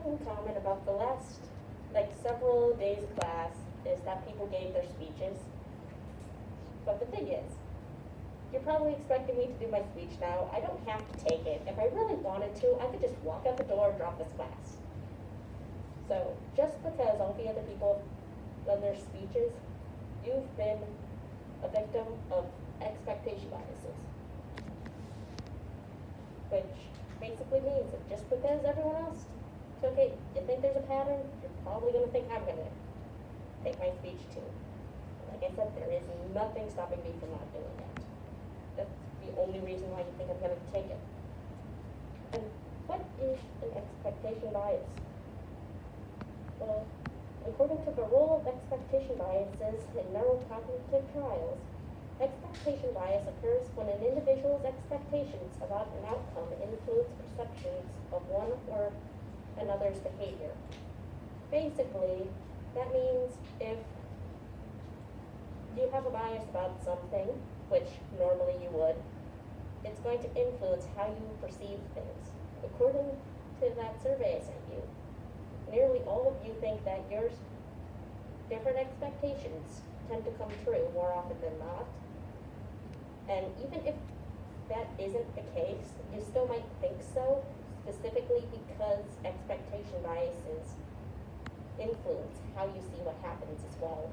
often comment about the last, like, several days of class is that people gave their speeches. But the thing is, you're probably expecting me to do my speech now. I don't have to take it. If I really wanted to, I could just walk out the door and drop this class. So, just because all the other people have done their speeches, you've been a victim of expectation biases. Which basically means that just because everyone else took it, you think there's a pattern, you're probably going to think I'm going to take my speech too. Like I said, there is nothing stopping me from not doing it. That's the only reason why you think I'm going to take it. And what is an expectation bias? Well, according to the role of expectation biases in neurocognitive trials, expectation bias occurs when an individual's expectations about an outcome influence perceptions of one or another's behavior. Basically, that means if you have a bias about something, which normally you would, it's going to influence how you perceive things. According to that survey I sent you, nearly all of you think that your different expectations tend to come true more often than not. And even if that isn't the case, you still might think so, specifically because expectation biases influence how you see what happens as well.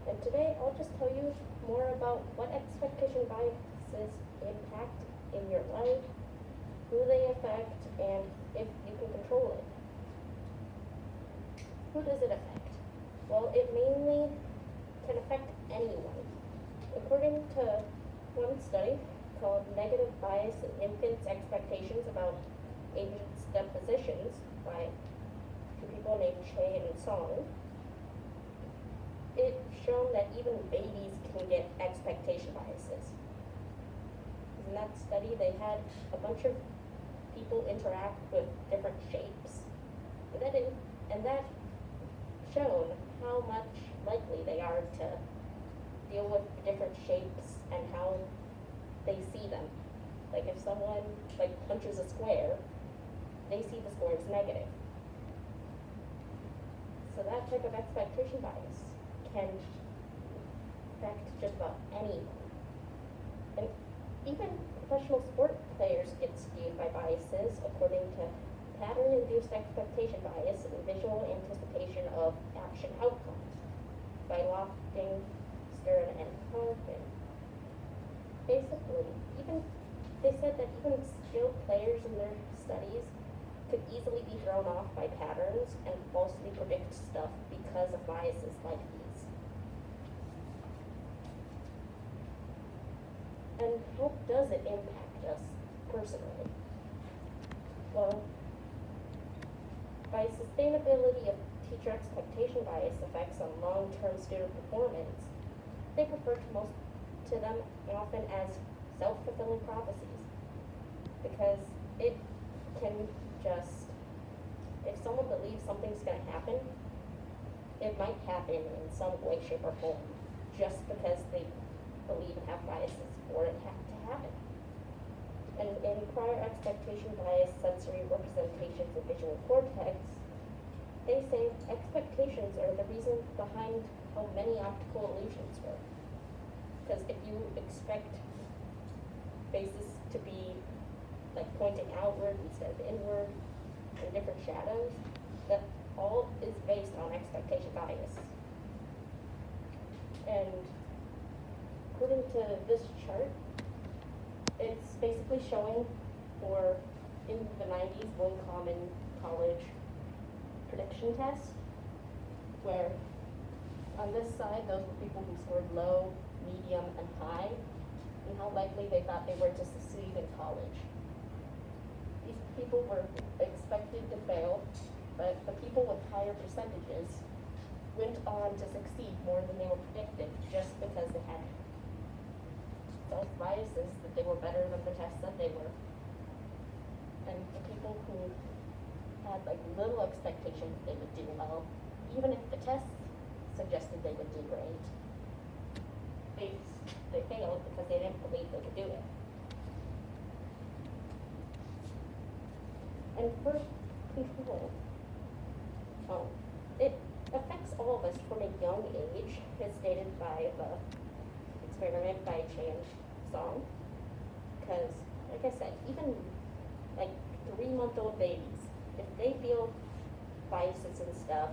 And today I'll just tell you more about what expectation biases impact in your life, who they affect, and if you can control it. Who does it affect? Well, it mainly can affect anyone. According to one study called Negative Bias in Infants' Expectations About Agents' Depositions by two people named Che and Song, it's shown that even babies can get expectation biases. In that study, they had a bunch of people interact with different shapes, and that shown how much likely they are to deal with different shapes and how they see them. Like if someone punches a square, they see the square as negative. So that type of expectation bias can affect just about anyone. And even professional sport players get skewed by biases according to pattern-induced expectation bias and visual anticipation of action outcomes by Lofting, Stern, and Harkin. Basically, they said that even skilled players in their studies could easily be thrown off by patterns and falsely predict stuff because of biases like these. And how does it impact us personally? Well, by sustainability of teacher expectation bias effects on long-term student performance, they refer to them often as self-fulfilling prophecies, because it can just, if someone believes something's going to happen, it might happen in some way, shape, or form, just because they believe and have biases for it to happen. And in prior expectation bias sensory representations of visual cortex, they say expectations are the reason behind how many optical illusions work. Because if you expect faces to be pointing outward instead of inward and different shadows, that all is based on expectation bias. And according to this chart, it's basically showing for, in the 90s, one common college prediction test, where on this side, those were people who scored low, medium, and high, and how likely they thought they were to succeed in college. These people were expected to fail, but the people with higher percentages went on to succeed more than they were predicted, just because they had self-biases that they were better than the test said they were. And the people who had little expectations they would do well, even if the test suggested they would do great, they failed because they didn't believe they could do it. And for control. It affects all of us from a young age, as stated by the experiment by Change song. Because, like I said, even like 3-month-old babies, if they feel biases and stuff,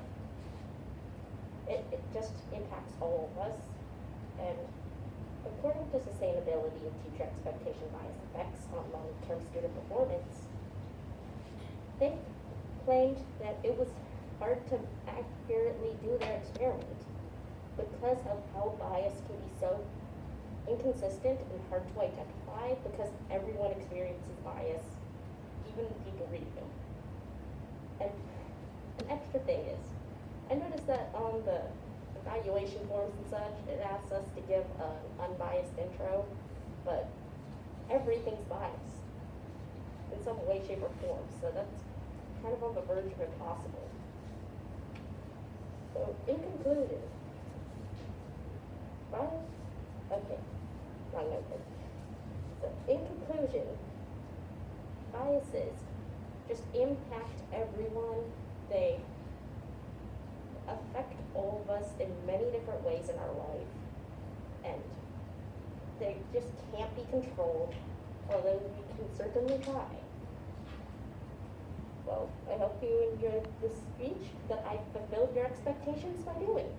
it just impacts all of us. And according to Sustainability and Teacher Expectation Bias Effects on Long-Term Student Performance, they claimed that it was hard to accurately do their experiment because of how bias can be so inconsistent and hard to identify because everyone experiences bias, even the people reading them. And an extra thing is, I noticed that on the evaluation forms and such, it asks us to give an unbiased intro, but everything's biased in some way, shape, or form, so that's kind of on the verge of impossible. So, in conclusion, bias, okay, wrong note. So, in conclusion, biases just impact everyone. They affect all of us in many different ways in our life, and they just can't be controlled, although we can certainly try. Well, I hope you enjoyed this speech, that I fulfilled your expectations by doing.